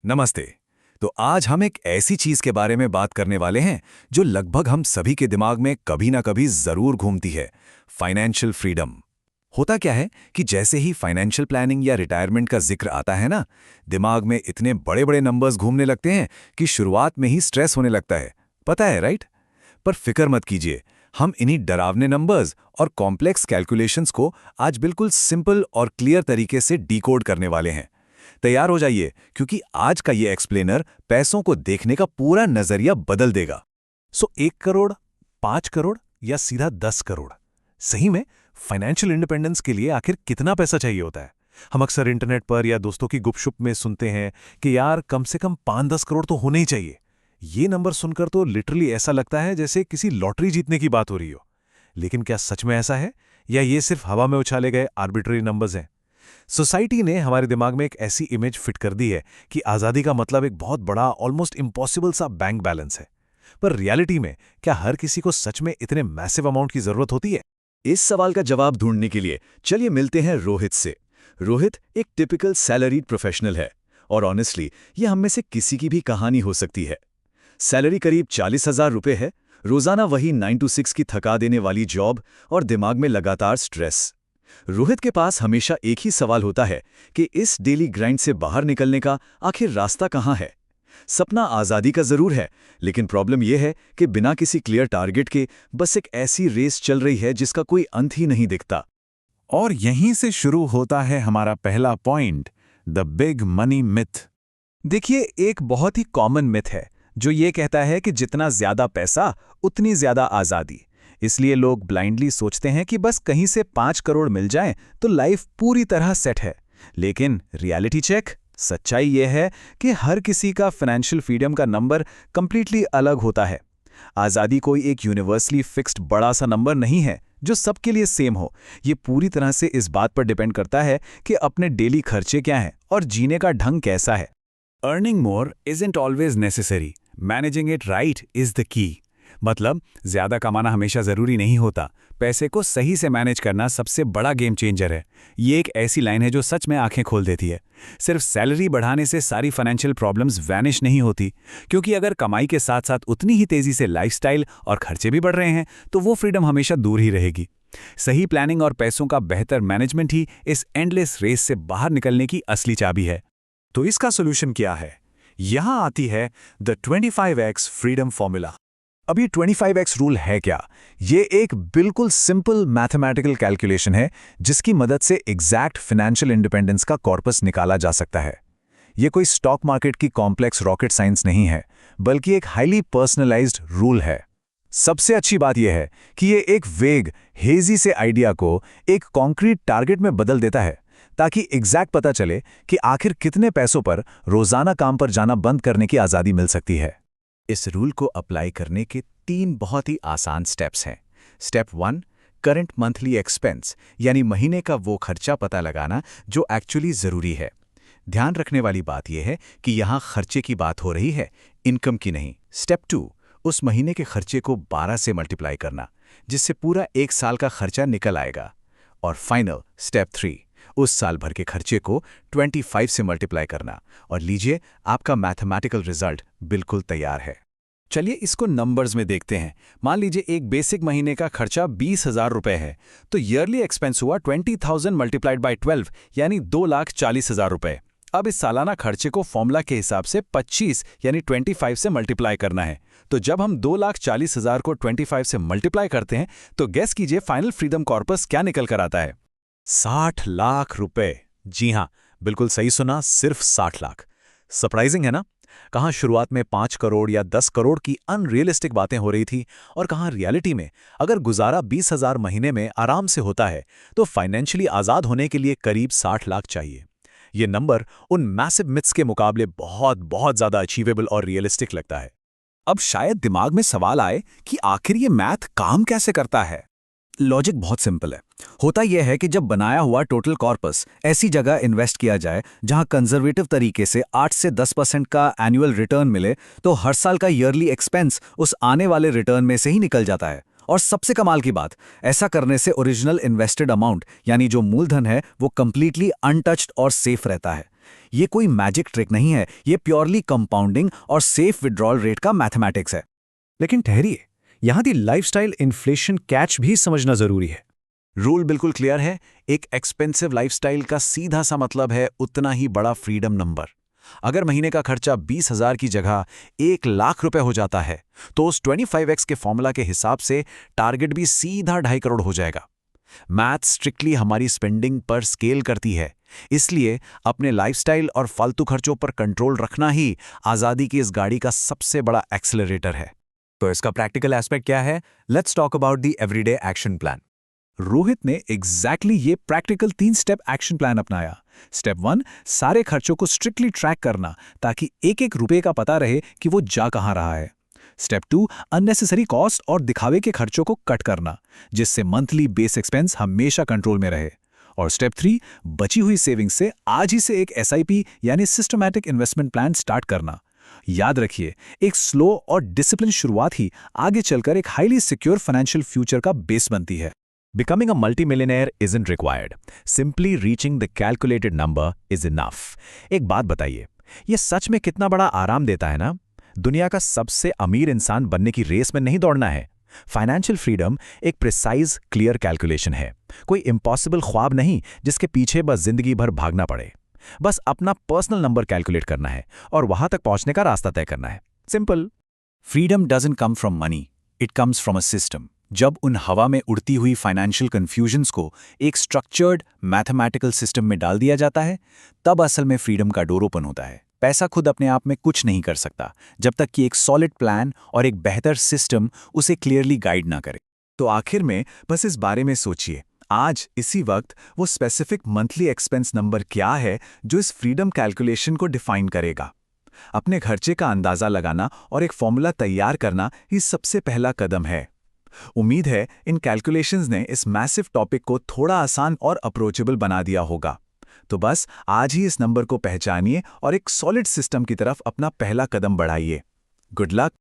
नमस्ते। तो आज हम एक ऐसी चीज के बारे में बात करने वाले हैं जो लगभग हम सभी के दिमाग में कभी ना कभी जरूर घूमती है, फाइनेंशियल फ्रीडम। होता क्या है कि जैसे ही फाइनेंशियल प्लानिंग या रिटायरमेंट का जिक्र आता है ना, दिमाग में इतने बड़े बड़े नंबर्स घूमने लगते हैं कि शुरुआत में ही स्ट्रेस होने लगता है। पता है, राइट? पर फिक्र मत कीजिए, हम इन्हीं डरावने नंबर्स और कॉम्प्लेक्स कैलकुलेशंस को आज बिल्कुल सिंपल और क्लियर तरीके से डिकोड करने वाले हैं। तैयार हो जाइए, क्योंकि आज का ये एक्सप्लेनर पैसों को देखने का पूरा नजरिया बदल देगा। 1 करोड़, 5 करोड़ या सीधा 10 करोड़? सही में फाइनेंशियल इंडिपेंडेंस के लिए आखिर कितना पैसा चाहिए होता है? हम अक्सर इंटरनेट पर या दोस्तों की गुपशुप में सुनते हैं कि यार कम से कम 5-10 करोड़ तो होने ही चाहिए। ये नंबर सुनकर तो लिटरली ऐसा लगता है जैसे किसी लॉटरी जीतने की बात हो रही हो। लेकिन क्या सच में ऐसा है, या ये सिर्फ हवा में उछाले गए आर्बिट्ररी नंबर्स हैं? सोसाइटी ने हमारे दिमाग में एक ऐसी इमेज फिट कर दी है कि आज़ादी का मतलब एक बहुत बड़ा, ऑलमोस्ट इम्पॉसिबल सा बैंक बैलेंस है। पर रियलिटी में क्या हर किसी को सच में इतने मैसिव अमाउंट की जरूरत होती है? इस सवाल का जवाब ढूंढने के लिए चलिए मिलते हैं रोहित से। रोहित एक टिपिकल सैलरीड प्रोफेशनल है, और ऑनेस्टली ये हम में से किसी की भी कहानी हो सकती है। सैलरी करीब 40,000 रुपये है, रोजाना वही 9 to 6 की थका देने वाली जॉब और दिमाग में लगातार स्ट्रेस। रोहित के पास हमेशा एक ही सवाल होता है कि इस डेली ग्राइंड से बाहर निकलने का आखिर रास्ता कहाँ है। सपना आज़ादी का जरूर है, लेकिन प्रॉब्लम यह है कि बिना किसी क्लियर टारगेट के बस एक ऐसी रेस चल रही है जिसका कोई अंत ही नहीं दिखता। और यहीं से शुरू होता है हमारा पहला point, the big money myth. देखिए, एक बहुत ही कॉमन मिथ है जो ये कहता है कि जितना ज्यादा पैसा उतनी ज्यादा आज़ादी। इसलिए लोग ब्लाइंडली सोचते हैं कि बस कहीं से 5 करोड़ मिल जाएं तो लाइफ पूरी तरह सेट है। लेकिन रियलिटी चेक, सच्चाई यह है कि हर किसी का फाइनेंशियल फ्रीडम का नंबर कंप्लीटली अलग होता है। आज़ादी कोई एक यूनिवर्सली फिक्स्ड बड़ा सा नंबर नहीं है जो सबके लिए सेम हो। ये पूरी तरह से इस बात पर डिपेंड करता है कि अपने डेली खर्चे क्या हैं और जीने का ढंग कैसा है। Earning more isn't always necessary, managing it right is the key. मतलब ज्यादा कमाना हमेशा जरूरी नहीं होता, पैसे को सही से मैनेज करना सबसे बड़ा गेम चेंजर है। ये एक ऐसी लाइन है जो सच में आंखें खोल देती है। सिर्फ सैलरी बढ़ाने से सारी फाइनेंशियल प्रॉब्लम्स वैनिश नहीं होती, क्योंकि अगर कमाई के साथ साथ उतनी ही तेजी से लाइफस्टाइल और खर्चे भी बढ़ रहे हैं तो वो फ्रीडम हमेशा दूर ही रहेगी। सही प्लानिंग और पैसों का बेहतर मैनेजमेंट ही इस एंडलेस रेस से बाहर निकलने की असली चाबी है। तो इसका सोल्यूशन क्या है? यहां आती है द 25x फ्रीडम फॉर्मूला। अब ये 25x रूल है क्या? ये एक बिल्कुल सिंपल मैथमेटिकल कैलकुलेशन है जिसकी मदद से एग्जैक्ट फाइनेंशियल इंडिपेंडेंस का कॉर्पस निकाला जा सकता है। ये कोई स्टॉक मार्केट की कॉम्प्लेक्स रॉकेट साइंस नहीं है, बल्कि एक हाईली पर्सनलाइज्ड रूल है। सबसे अच्छी बात यह है कि ये एक वेग, हेजी से आइडिया को एक कॉन्क्रीट टारगेट में बदल देता है, ताकि एग्जैक्ट पता चले कि आखिर कितने पैसों पर रोजाना काम पर जाना बंद करने की आज़ादी मिल सकती है। इस रूल को अप्लाई करने के 3 बहुत ही आसान स्टेप्स हैं। स्टेप 1, करंट मंथली एक्सपेंस, यानी महीने का वो खर्चा पता लगाना जो एक्चुअली ज़रूरी है। ध्यान रखने वाली बात यह है कि यहाँ खर्चे की बात हो रही है, इनकम की नहीं। स्टेप 2, उस महीने के खर्चे को 12 से मल्टीप्लाई करना, जिससे पूरा 1 साल का खर्चा निकल आएगा। और फाइनल स्टेप 3, उस साल भर के खर्चे को 25 से मल्टीप्लाई करना, और लीजिए आपका मैथमेटिकल रिजल्ट बिल्कुल तैयार है। चलिए इसको नंबर्स में देखते हैं। मान लीजिए एक बेसिक महीने का खर्चा 20,000 रुपए है, तो ईयरली एक्सपेंस हुआ 20,000 मल्टीप्लाइड बाय 12, यानी 2,40,000 रुपए। अब इस सालाना खर्चे को फॉर्मूला के हिसाब से 25 यानी 25 से मल्टीप्लाई करना है। तो जब हम 2,40,000 को 25 से मल्टीप्लाई करते हैं तो गेस कीजिए फाइनल फ्रीडम कॉर्पस क्या निकल कर आता है? 60 लाख रुपए। जी हां, बिल्कुल सही सुना, सिर्फ 60 लाख। सरप्राइजिंग है ना? कहां शुरुआत में 5 करोड़ या 10 करोड़ की अनरियलिस्टिक बातें हो रही थी, और कहां रियलिटी में अगर गुजारा 20,000 महीने में आराम से होता है तो फाइनेंशियली आज़ाद होने के लिए करीब 60 लाख चाहिए। ये नंबर उन मैसिव मिथ्स के मुकाबले बहुत बहुत ज़्यादा अचीवेबल और रियलिस्टिक लगता है। अब शायद दिमाग में सवाल आए कि आखिर ये मैथ काम कैसे करता है? लॉजिक बहुत सिंपल है। होता यह है कि जब बनाया हुआ टोटल कॉर्पस ऐसी जगह इन्वेस्ट किया जाए जहां कंजर्वेटिव तरीके से 8 से 10% का एनुअल रिटर्न मिले, तो हर साल का ईयरली एक्सपेंस उस आने वाले रिटर्न में से ही निकल जाता है। और सबसे कमाल की बात, ऐसा करने से ओरिजिनल इन्वेस्टेड अमाउंट यानी जो मूलधन है वो कंप्लीटली अनटच्ड और सेफ रहता है। ये कोई मैजिक ट्रिक नहीं है, ये प्योरली कंपाउंडिंग और सेफ विड्रॉल रेट का मैथमेटिक्स है। लेकिन ठहरिए, यहां दी लाइफस्टाइल इन्फ्लेशन कैच भी समझना जरूरी है। रूल बिल्कुल क्लियर है, एक एक्सपेंसिव लाइफस्टाइल का सीधा सा मतलब है उतना ही बड़ा फ्रीडम नंबर। अगर महीने का खर्चा 20,000 की जगह 1,00,000 रुपए हो जाता है, तो उस 25x के फॉर्मूला के हिसाब से टारगेट भी सीधा 2.5 करोड़ हो जाएगा। मैथ स्ट्रिक्टली हमारी स्पेंडिंग पर स्केल करती है, इसलिए अपने लाइफस्टाइल और फालतू खर्चों पर कंट्रोल रखना ही आज़ादी की इस गाड़ी का सबसे बड़ा एक्सेलरेटर है। तो इसका प्रैक्टिकल एस्पेक्ट क्या है? Let's talk about the everyday action plan. Rohit ने एग्जैक्टली ये प्रैक्टिकल 3 स्टेप एक्शन प्लान अपनाया। स्टेप 1, सारे खर्चों को स्ट्रिक्टली ट्रैक करना ताकि एक एक रुपए का पता रहे कि वो जा कहां रहा है। स्टेप 2, अननेसेसरी कॉस्ट और दिखावे के खर्चों को कट करना, जिससे मंथली बेस एक्सपेंस हमेशा कंट्रोल में रहे। और स्टेप 3, बची हुई सेविंग्स से आज ही से एक SIP यानी सिस्टमैटिक इन्वेस्टमेंट प्लान स्टार्ट करना। याद रखिए, एक स्लो और डिसिप्लिन शुरुआत ही आगे चलकर एक हाईली सिक्योर फाइनेंशियल फ्यूचर का बेस बनती है। Becoming a multimillionaire isn't required. Simply reaching the calculated number is enough. एक बात बताइए, ये सच में कितना बड़ा आराम देता है ना? दुनिया का सबसे अमीर इंसान बनने की रेस में नहीं दौड़ना है। फाइनेंशियल फ्रीडम एक प्रिसाइज क्लियर कैलकुलेशन है, कोई इम्पॉसिबल ख्वाब नहीं जिसके पीछे बस जिंदगी भर भागना पड़े। बस अपना पर्सनल नंबर कैलकुलेट करना है और वहां तक पहुंचने का रास्ता तय करना है। Simple. Freedom doesn't come from money, it comes from a system. जब उन हवा में उड़ती हुई फाइनेंशियल कंफ्यूजन्स को एक स्ट्रक्चर्ड मैथमेटिकल सिस्टम में डाल दिया जाता है, तब असल में फ्रीडम का डोर ओपन होता है। पैसा खुद अपने आप में कुछ नहीं कर सकता जब तक कि एक सॉलिड प्लान और एक बेहतर सिस्टम उसे क्लियरली गाइड ना करे। तो आखिर में बस इस बारे में सोचिए, आज इसी वक्त वो स्पेसिफिक मंथली एक्सपेंस नंबर क्या है जो इस फ्रीडम कैलकुलेशन को डिफाइन करेगा। अपने खर्चे का अंदाजा लगाना और एक फॉर्मूला तैयार करना ही सबसे पहला कदम है। उम्मीद है इन कैलकुलेशंस ने इस मैसिव टॉपिक को थोड़ा आसान और अप्रोचेबल बना दिया होगा। तो बस आज ही इस नंबर को पहचानिए और एक सॉलिड सिस्टम की तरफ अपना पहला कदम बढ़ाइए। Good luck.